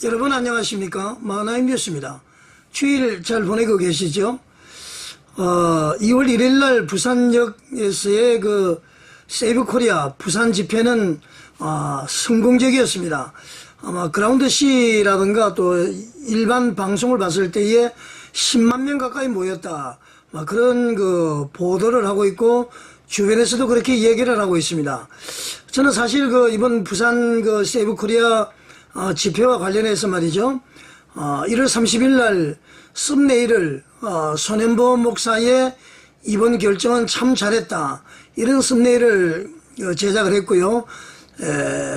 여러분 안녕하십니까? 마나임 뉴스입니다. 주일 잘 보내고 계시죠? 2월 1일 날 부산역에서의 그 세이브 코리아 부산 집회는 성공적이었습니다. 아마 그라운드 C라든가 또 일반 방송을 봤을 때에 10만 명 가까이 모였다. 그런 그 보도를 하고 있고 주변에서도 그렇게 얘기를 하고 있습니다. 저는 사실 그 이번 부산 그 세이브 코리아 집회와 관련해서 말이죠. 1월 30일 날 썸네일을 손현보 목사의 이번 결정은 참 잘했다. 이런 썸네일을 제작을 했고요.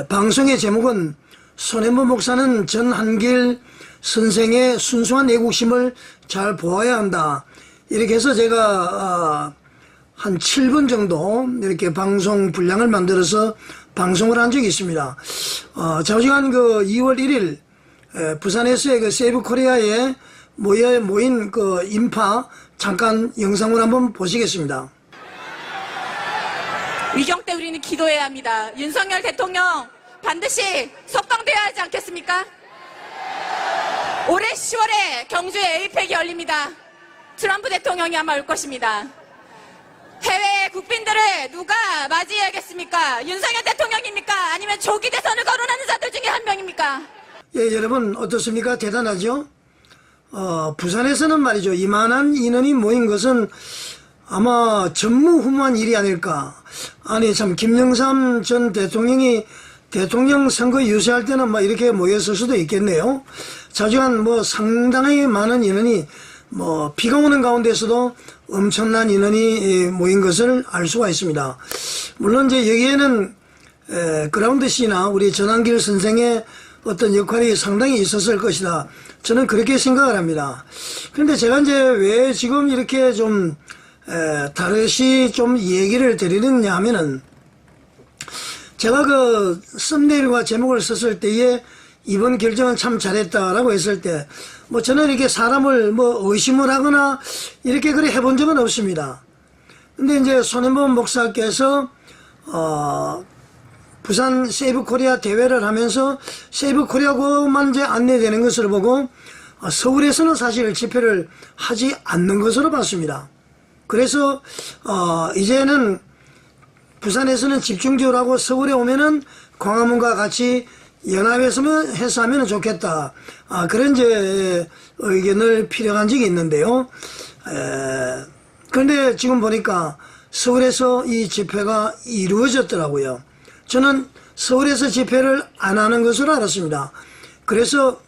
방송의 제목은 손현보 목사는 전한길 선생의 순수한 애국심을 잘 보아야 한다. 이렇게 해서 제가 한 7분 정도 이렇게 방송 분량을 만들어서 방송을 한 적이 있습니다. 좌우지간 그 2월 1일 부산에서의 그 세이브 코리아에 모인 그 인파 잠깐 영상을 한번 보시겠습니다. 위경 때 우리는 기도해야 합니다. 윤석열 대통령 반드시 석방돼야 하지 않겠습니까? 올해 10월에 경주에 에이펙이 열립니다. 트럼프 대통령이 아마 올 것입니다. 해외 국빈들을 누가 맞이해야겠습니까? 윤석열 대통령입니까? 아니면 조기 대선을 거론하는 자들 중에 한 명입니까? 예, 여러분 어떻습니까? 대단하죠? 부산에서는 말이죠. 이만한 인원이 모인 것은 아마 전무후무한 일이 아닐까. 아니 참 김영삼 전 대통령이 대통령 선거 유세할 때는 이렇게 모였을 수도 있겠네요. 자주간 상당히 많은 인원이 비가 오는 가운데서도 엄청난 인원이 모인 것을 알 수가 있습니다. 물론 이제 여기에는 그라운드 C나 우리 전한길 선생의 어떤 역할이 상당히 있었을 것이다. 저는 그렇게 생각을 합니다. 그런데 제가 이제 왜 지금 이렇게 좀 다르시 좀 얘기를 드리느냐 하면은 제가 그 썸네일과 제목을 썼을 때에 이번 결정은 참 잘했다라고 했을 때 저는 이렇게 사람을 의심을 하거나 이렇게 그래 해본 적은 없습니다. 근데 이제 손현보 목사께서 부산 세이브 코리아 대회를 하면서 세이브 코리아고만 이제 안내되는 것을 보고 서울에서는 사실 집회를 하지 않는 것으로 봤습니다. 그래서 이제는 부산에서는 집중적으로 하고 서울에 오면은 광화문과 같이 연합해서 해서 하면 좋겠다. 그런 이제 의견을 필요한 적이 있는데요. 그런데 지금 보니까 서울에서 이 집회가 이루어졌더라고요. 저는 서울에서 집회를 안 하는 것으로 알았습니다. 그래서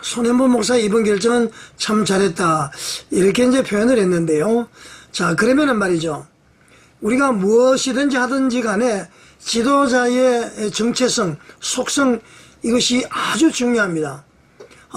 손현보 목사 이번 결정은 참 잘했다. 이렇게 이제 표현을 했는데요. 자, 그러면은 말이죠. 우리가 무엇이든지 하든지 간에 지도자의 정체성, 속성 이것이 아주 중요합니다.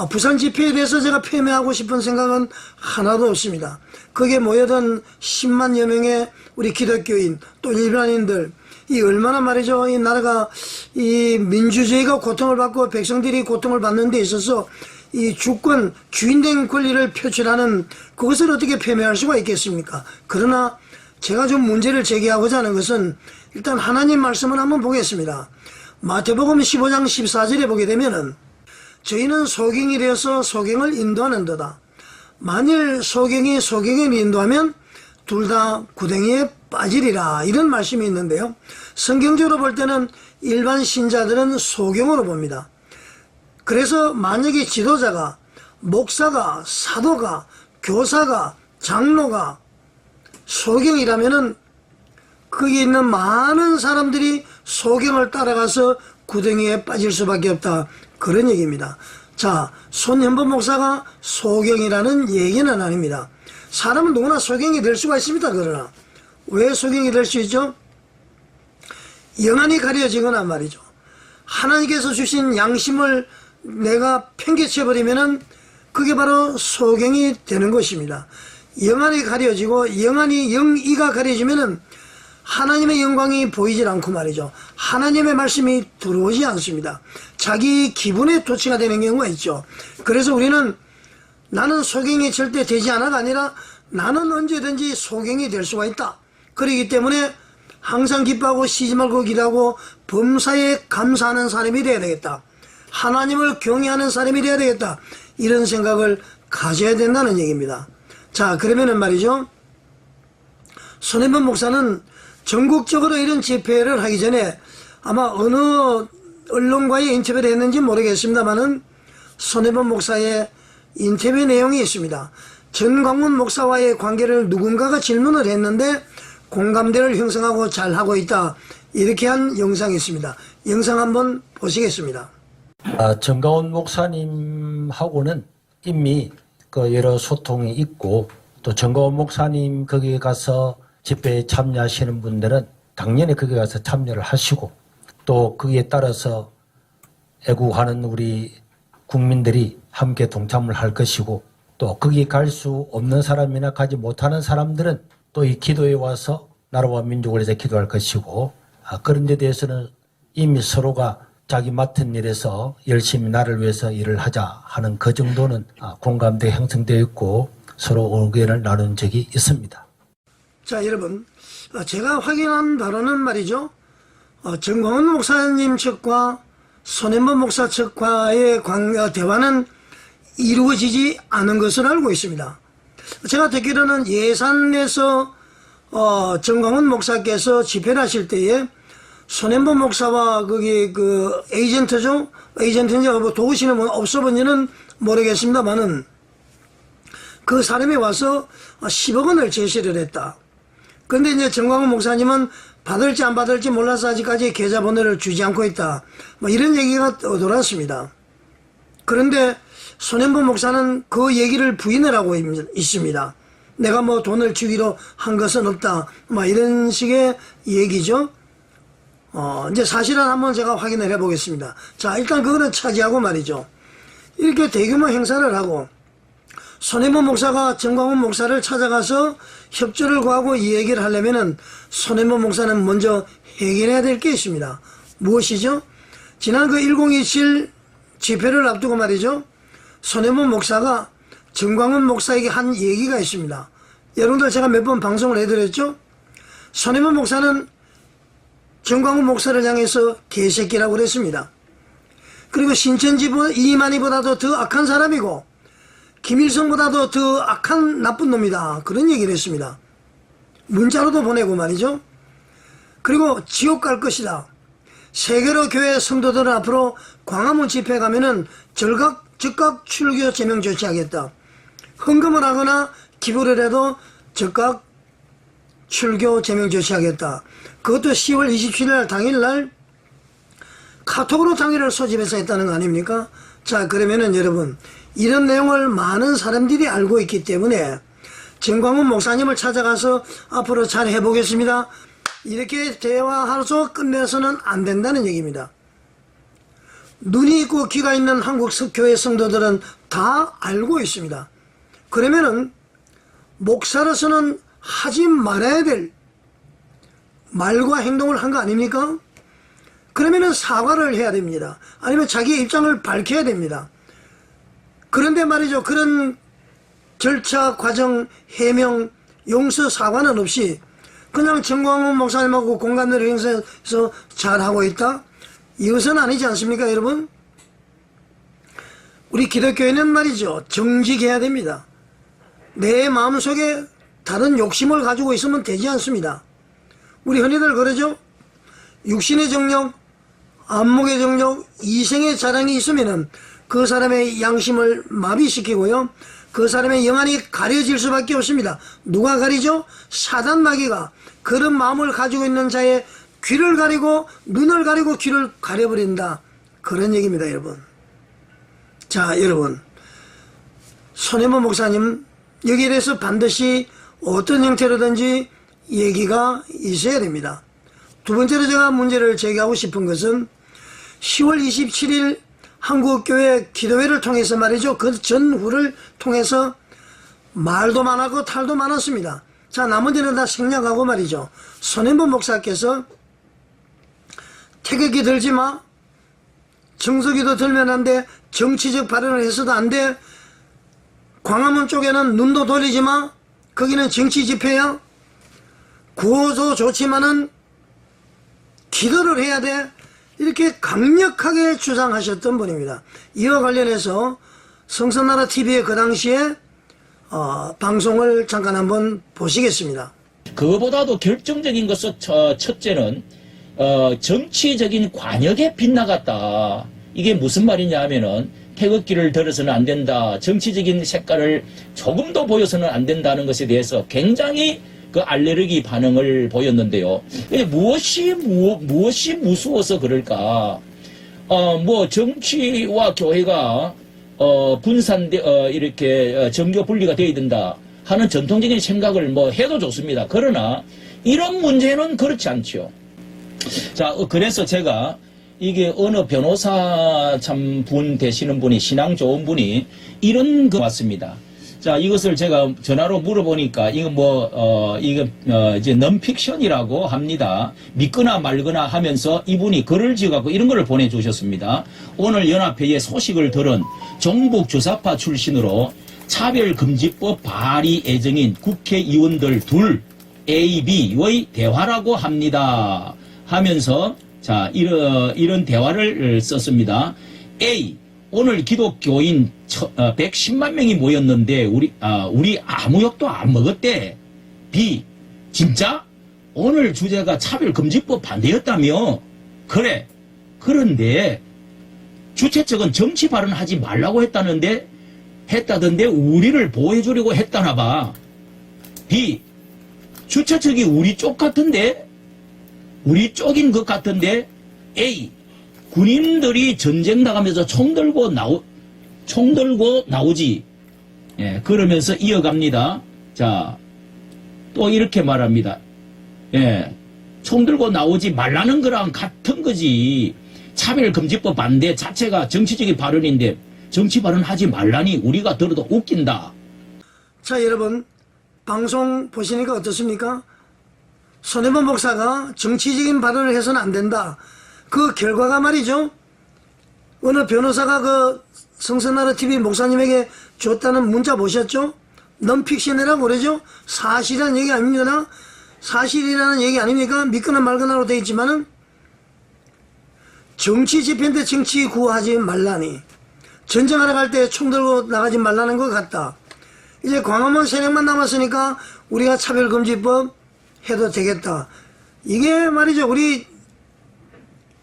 부산 집회에 대해서 제가 폄훼하고 싶은 생각은 하나도 없습니다. 거기에 모여든 10만여 명의 우리 기독교인 또 일반인들 이 얼마나 말이죠. 이 나라가 이 민주주의가 고통을 받고 백성들이 고통을 받는 데 있어서 이 주권, 주인된 권리를 표출하는 그것을 어떻게 폄훼할 수가 있겠습니까? 그러나 제가 좀 문제를 제기하고자 하는 것은 일단 하나님 말씀을 한번 보겠습니다. 마태복음 15장 14절에 보게 되면은 저희는 소경이 되어서 소경을 인도하는 도다. 만일 소경이 소경을 인도하면 둘 다 구덩이에 빠지리라. 이런 말씀이 있는데요. 성경적으로 볼 때는 일반 신자들은 소경으로 봅니다. 그래서 만약에 지도자가 목사가 사도가 교사가 장로가 소경이라면은 거기 있는 많은 사람들이 소경을 따라가서 구덩이에 빠질 수밖에 없다. 그런 얘기입니다. 자, 손현보 목사가 소경이라는 얘기는 아닙니다. 사람은 누구나 소경이 될 수가 있습니다. 그러나 왜 소경이 될 수 있죠? 영안이 가려지거나 말이죠. 하나님께서 주신 양심을 내가 팽개쳐버리면은 그게 바로 소경이 되는 것입니다. 영안이 가려지고 영이가 가려지면은 하나님의 영광이 보이질 않고 말이죠. 하나님의 말씀이 들어오지 않습니다. 자기 기분에 도취가 되는 경우가 있죠. 그래서 우리는 나는 소경이 절대 되지 않아가 아니라 나는 언제든지 소경이 될 수가 있다. 그렇기 때문에 항상 기뻐하고 쉬지 말고 기도하고 범사에 감사하는 사람이 되어야 되겠다. 하나님을 경외하는 사람이 되어야 되겠다. 이런 생각을 가져야 된다는 얘기입니다. 자, 그러면은 말이죠. 손해범 목사는 전국적으로 이런 집회를 하기 전에 아마 어느 언론과의 인터뷰를 했는지 모르겠습니다만은 손해범 목사의 인터뷰 내용이 있습니다. 전광훈 목사와의 관계를 누군가가 질문을 했는데 공감대를 형성하고 잘하고 있다. 이렇게 한 영상이 있습니다. 영상 한번 보시겠습니다. 정광훈 목사님하고는 이미 그 여러 소통이 있고 또 정광훈 목사님 거기에 가서 집회에 참여하시는 분들은 당연히 거기 가서 참여를 하시고 또 거기에 따라서 애국하는 우리 국민들이 함께 동참을 할 것이고 또 거기 갈 수 없는 사람이나 가지 못하는 사람들은 또 이 기도에 와서 나라와 민족을 위해서 기도할 것이고 그런 데 대해서는 이미 서로가 자기 맡은 일에서 열심히 나를 위해서 일을 하자 하는 그 정도는 공감대 형성되어 있고 서로 의견을 나눈 적이 있습니다. 자, 여러분, 제가 확인한 바로는 말이죠. 정광훈 목사님 측과 손해범 목사 측과의 대화는 이루어지지 않은 것을 알고 있습니다. 제가 듣기로는 예산에서 정광훈 목사께서 집회를 하실 때에 손해범 목사와 거기 그 에이전트죠? 에이전트인지 도우시는 분 없어본지는 모르겠습니다만은 그 사람이 와서 10억 원을 제시를 했다. 그런데 이제 정광훈 목사님은 받을지 안 받을지 몰라서 아직까지 계좌번호를 주지 않고 있다. 뭐 이런 얘기가 돌았습니다. 그런데 손해범 목사는 그 얘기를 부인을 하고 있습니다. 내가 뭐 돈을 주기로 한 것은 없다. 뭐 이런 식의 얘기죠. 이제 사실은 한번 제가 확인을 해 보겠습니다. 자, 일단 그거는 차지하고 말이죠. 이렇게 대규모 행사를 하고 손해범 목사가 정광훈 목사를 찾아가서 협조를 구하고 이 얘기를 하려면은 손해범 목사는 먼저 해결해야 될 게 있습니다. 무엇이죠? 지난 그 1027 집회를 앞두고 말이죠. 손해범 목사가 정광훈 목사에게 한 얘기가 있습니다. 여러분들 제가 몇 번 방송을 해드렸죠? 손해범 목사는 정광훈 목사를 향해서 개새끼라고 그랬습니다. 그리고 신천지 이만희보다도 더 악한 사람이고 김일성보다도 더 악한 나쁜 놈이다. 그런 얘기를 했습니다. 문자로도 보내고 말이죠. 그리고 지옥 갈 것이다. 세계로 교회 성도들은 앞으로 광화문 집회 가면은 즉각 출교 제명 조치하겠다. 헌금을 하거나 기부를 해도 즉각 출교 제명 조치하겠다. 그것도 10월 27일 당일날 카톡으로 당일을 소집해서 했다는 거 아닙니까? 자, 그러면은 여러분 이런 내용을 많은 사람들이 알고 있기 때문에 정광훈 목사님을 찾아가서 앞으로 잘 해보겠습니다. 이렇게 대화하면서 끝내서는 안 된다는 얘기입니다. 눈이 있고 귀가 있는 한국 교회 성도들은 다 알고 있습니다. 그러면은 목사로서는 하지 말아야 될 말과 행동을 한 거 아닙니까? 그러면은 사과를 해야 됩니다. 아니면 자기의 입장을 밝혀야 됩니다. 그런데 말이죠. 그런 절차, 과정, 해명, 용서, 사과는 없이 그냥 정광훈 목사님하고 공감대를 형성해서 잘하고 있다? 이것은 아니지 않습니까, 여러분? 우리 기독교인은 말이죠. 정직해야 됩니다. 내 마음속에 다른 욕심을 가지고 있으면 되지 않습니다. 우리 흔히들 그러죠? 육신의 정욕, 안목의 정욕, 이생의 자랑이 있으면은 그 사람의 양심을 마비시키고요. 그 사람의 영안이 가려질 수밖에 없습니다. 누가 가리죠? 사단 마귀가 그런 마음을 가지고 있는 자의 귀를 가리고 눈을 가리고 귀를 가려버린다. 그런 얘기입니다, 여러분. 자, 여러분. 손해범 목사님 여기에 대해서 반드시 어떤 형태로든지 얘기가 있어야 됩니다. 두 번째로 제가 문제를 제기하고 싶은 것은 10월 27일 한국교회 기도회를 통해서 말이죠. 그 전후를 통해서 말도 많았고 탈도 많았습니다. 자, 나머지는 다 생략하고 말이죠. 손해범 목사께서 태극기 들지 마, 정석이도 들면 안 돼, 정치적 발언을 해서도 안 돼, 광화문 쪽에는 눈도 돌리지 마, 거기는 정치 집회야, 구호도 좋지만은 기도를 해야 돼. 이렇게 강력하게 주장하셨던 분입니다. 이와 관련해서 성선나라 TV의 그 당시에 방송을 잠깐 한번 보시겠습니다. 그거보다도 결정적인 것은 첫째는 정치적인 관역에 빗나갔다. 이게 무슨 말이냐 하면은 태극기를 들어서는 안 된다. 정치적인 색깔을 조금도 보여서는 안 된다는 것에 대해서 굉장히 그 알레르기 반응을 보였는데요. 무엇이 무서워서 그럴까? 뭐 정치와 교회가 이렇게 정교 분리가 되어야 된다 하는 전통적인 생각을 뭐 해도 좋습니다. 그러나 이런 문제는 그렇지 않죠. 자, 그래서 제가 이게 어느 변호사 참 분 되시는 분이, 신앙 좋은 분이 이런 거 왔습니다. 자, 이것을 제가 전화로 물어보니까 이거 이제 넌픽션이라고 합니다. 믿거나 말거나 하면서 이분이 글을 지어갖고 이런 거를 보내주셨습니다. 오늘 연합회의 소식을 들은 종북 주사파 출신으로 차별금지법 발의 예정인 국회의원들 둘 A, B의 대화라고 합니다. 하면서 자, 이런 대화를 썼습니다. A, 오늘 기독교인 110만 명이 모였는데 우리 아무 욕도 안 먹었대. B, 진짜? 오늘 주제가 차별금지법 반대였다며? 그래. 그런데 주최 측은 정치 발언하지 말라고 했다던데 우리를 보호해주려고 했다나 봐. B, 주최 측이 우리 쪽 같은데? 우리 쪽인 것 같은데? A, 군인들이 전쟁 나가면서 총 들고 나오지. 예, 그러면서 이어갑니다. 자, 또 이렇게 말합니다. 예, 총 들고 나오지 말라는 거랑 같은 거지. 차별금지법 반대 자체가 정치적인 발언인데 정치 발언하지 말라니 우리가 들어도 웃긴다. 자, 여러분 방송 보시니까 어떻습니까? 손해본 목사가 정치적인 발언을 해서는 안 된다. 그 결과가 말이죠. 어느 변호사가 그 성선나라 TV 목사님에게 줬다는 문자 보셨죠? 넌픽션이라고 그러죠? 사실이라는 얘기 아닙니다. 사실이라는 얘기 아닙니까? 믿거나 말거나로 되어 있지만은 정치 집회인데 정치 구하지 말라니. 전쟁하러 갈 때 총 들고 나가지 말라는 것 같다. 이제 광화문 세력만 남았으니까 우리가 차별금지법 해도 되겠다. 이게 말이죠. 우리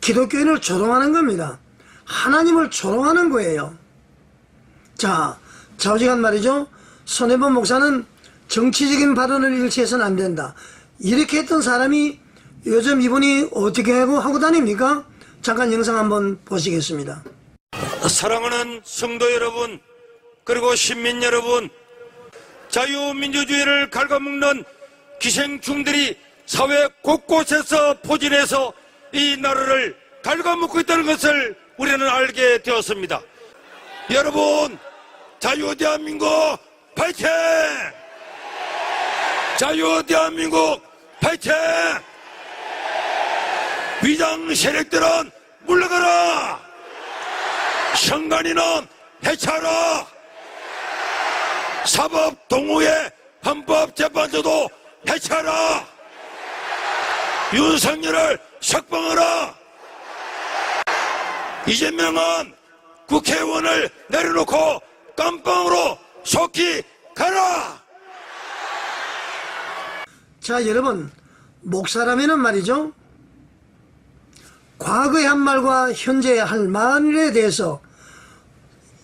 기독교인을 조롱하는 겁니다. 하나님을 조롱하는 거예요. 자, 좌우지간 말이죠. 손해본 목사는 정치적인 발언을 일치해서는 안 된다. 이렇게 했던 사람이 요즘 이분이 어떻게 하고 다닙니까? 잠깐 영상 한번 보시겠습니다. 사랑하는 성도 여러분, 그리고 시민 여러분, 자유민주주의를 갉아먹는 기생충들이 사회 곳곳에서 포진해서 이 나라를 갉아먹고 있다는 것을 우리는 알게 되었습니다. 여러분, 자유대한민국 파이팅! 자유대한민국 파이팅! 위장 세력들은 물러가라! 선관위는 해체하라! 사법동호회 헌법재판소도 해체하라! 윤석열을 석방하라! 이재명은 국회의원을 내려놓고 깜빵으로 속히 가라! 자, 여러분, 목사라면은 말이죠. 과거의 한 말과 현재의 할 말에 대해서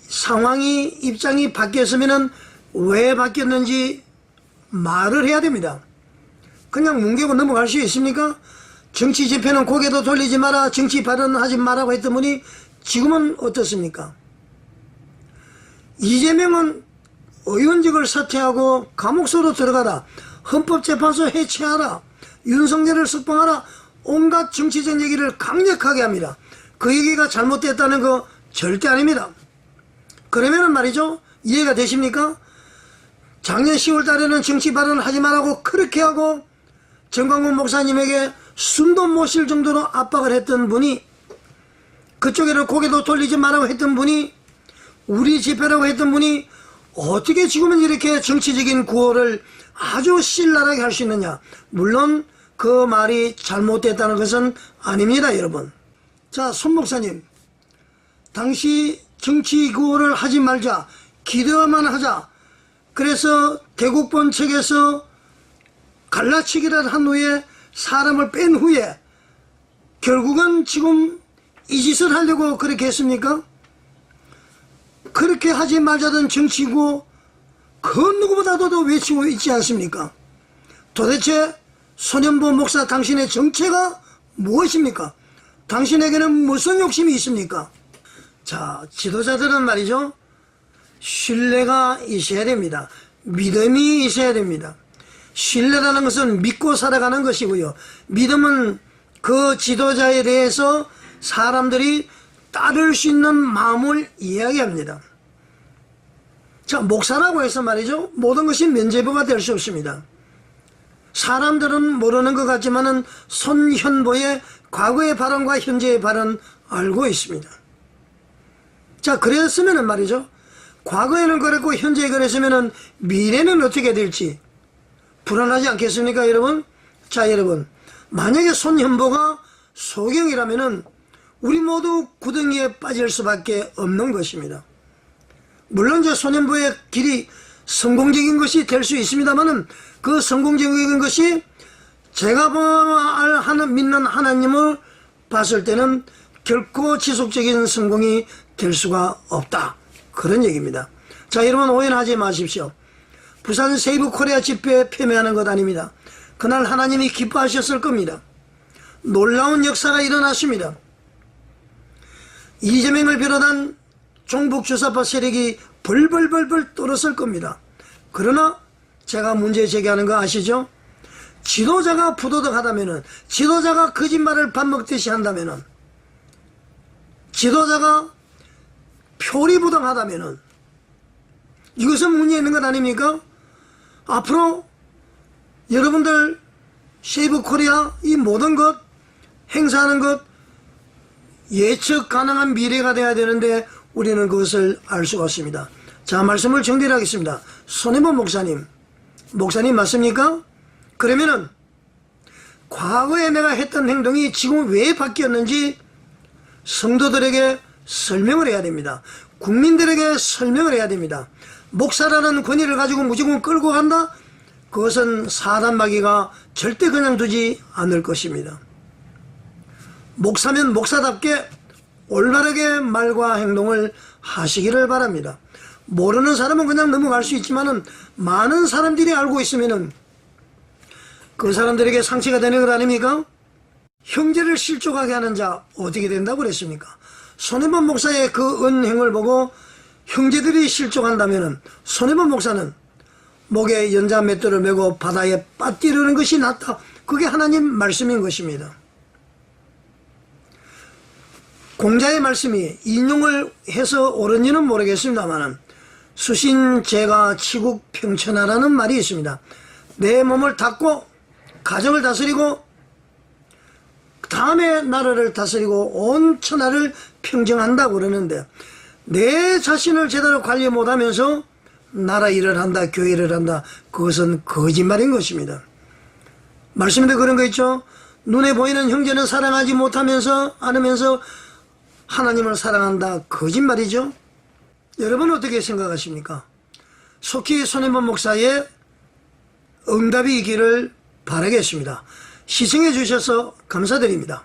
상황이, 입장이 바뀌었으면은 왜 바뀌었는지 말을 해야 됩니다. 그냥 뭉개고 넘어갈 수 있습니까? 정치 집회는 고개도 돌리지 마라, 정치 발언하지 마라고 했던 분이 지금은 어떻습니까? 이재명은 의원직을 사퇴하고 감옥소로 들어가라, 헌법재판소 해체하라, 윤석열을 석방하라, 온갖 정치적 얘기를 강력하게 합니다. 그 얘기가 잘못됐다는 거 절대 아닙니다. 그러면은 말이죠, 이해가 되십니까? 작년 10월 달에는 정치 발언을 하지 말라고 그렇게 하고 정광훈 목사님에게 숨도 못 쉴 정도로 압박을 했던 분이, 그쪽에는 고개도 돌리지 말라고 했던 분이, 우리 집회라고 했던 분이 어떻게 지금은 이렇게 정치적인 구호를 아주 신랄하게 할 수 있느냐. 물론 그 말이 잘못됐다는 것은 아닙니다, 여러분. 자, 손 목사님, 당시 정치 구호를 하지 말자, 기도만 하자. 그래서 대국본 측에서 갈라치기를 한 후에 사람을 뺀 후에 결국은 지금 이 짓을 하려고 그렇게 했습니까? 그렇게 하지 말자던 정치구 그 누구보다도 더 외치고 있지 않습니까? 도대체 손현보 목사 당신의 정체가 무엇입니까? 당신에게는 무슨 욕심이 있습니까? 자, 지도자들은 말이죠, 신뢰가 있어야 됩니다. 믿음이 있어야 됩니다. 신뢰라는 것은 믿고 살아가는 것이고요. 믿음은 그 지도자에 대해서 사람들이 따를 수 있는 마음을 이야기합니다. 자, 목사라고 해서 말이죠, 모든 것이 면죄부가 될 수 없습니다. 사람들은 모르는 것 같지만은 손현보의 과거의 발언과 현재의 발언 알고 있습니다. 자, 그랬으면은 말이죠, 과거에는 그랬고 현재에 그랬으면은 미래는 어떻게 될지 불안하지 않겠습니까, 여러분? 자, 여러분, 만약에 손현보가 소경이라면은 우리 모두 구덩이에 빠질 수밖에 없는 것입니다. 물론 이제 손현보의 길이 성공적인 것이 될 수 있습니다만은 그 성공적인 것이 제가 믿는 하나님을 봤을 때는 결코 지속적인 성공이 될 수가 없다. 그런 얘기입니다. 자, 여러분, 오해는 하지 마십시오. 부산 세이브 코리아 집회 폄훼하는 것 아닙니다. 그날 하나님이 기뻐하셨을 겁니다. 놀라운 역사가 일어났습니다. 이재명을 비롯한 종북주사파 세력이 벌벌벌벌 떨었을 겁니다. 그러나 제가 문제 제기하는 거 아시죠? 지도자가 부도덕하다면은, 지도자가 거짓말을 밥 먹듯이 한다면은, 지도자가 표리부동하다면은 이것은 문제 있는 것 아닙니까? 앞으로 여러분들 세이브 코리아 이 모든 것 행사하는 것 예측 가능한 미래가 돼야 되는데 우리는 그것을 알 수가 없습니다. 자, 말씀을 정리를 하겠습니다. 손해보 목사님 맞습니까? 그러면은 과거에 내가 했던 행동이 지금 왜 바뀌었는지 성도들에게 설명을 해야 됩니다. 국민들에게 설명을 해야 됩니다. 목사라는 권위를 가지고 무조건 끌고 간다? 그것은 사단마귀가 절대 그냥 두지 않을 것입니다. 목사면 목사답게 올바르게 말과 행동을 하시기를 바랍니다. 모르는 사람은 그냥 넘어갈 수 있지만은 많은 사람들이 알고 있으면은 그 사람들에게 상처가 되는 것 아닙니까? 형제를 실족하게 하는 자 어떻게 된다고 그랬습니까? 손해보 목사의 그 은행을 보고 형제들이 실족한다면은 손해보 목사는 목에 연자 맷돌을 메고 바다에 빠뜨리는 것이 낫다. 그게 하나님 말씀인 것입니다. 공자의 말씀이 인용을 해서 옳은지는 모르겠습니다만 수신제가 치국평천하라는 말이 있습니다. 내 몸을 닦고 가정을 다스리고 다음에 나라를 다스리고 온 천하를 평정한다고 그러는데 내 자신을 제대로 관리 못하면서 나라 일을 한다, 교회를 한다, 그것은 거짓말인 것입니다. 말씀인데 그런 거 있죠. 눈에 보이는 형제는 사랑하지 못하면서 않으면서 하나님을 사랑한다, 거짓말이죠. 여러분 어떻게 생각하십니까? 속히 손해보 목사의 응답이 있기를 바라겠습니다. 시청해 주셔서 감사드립니다.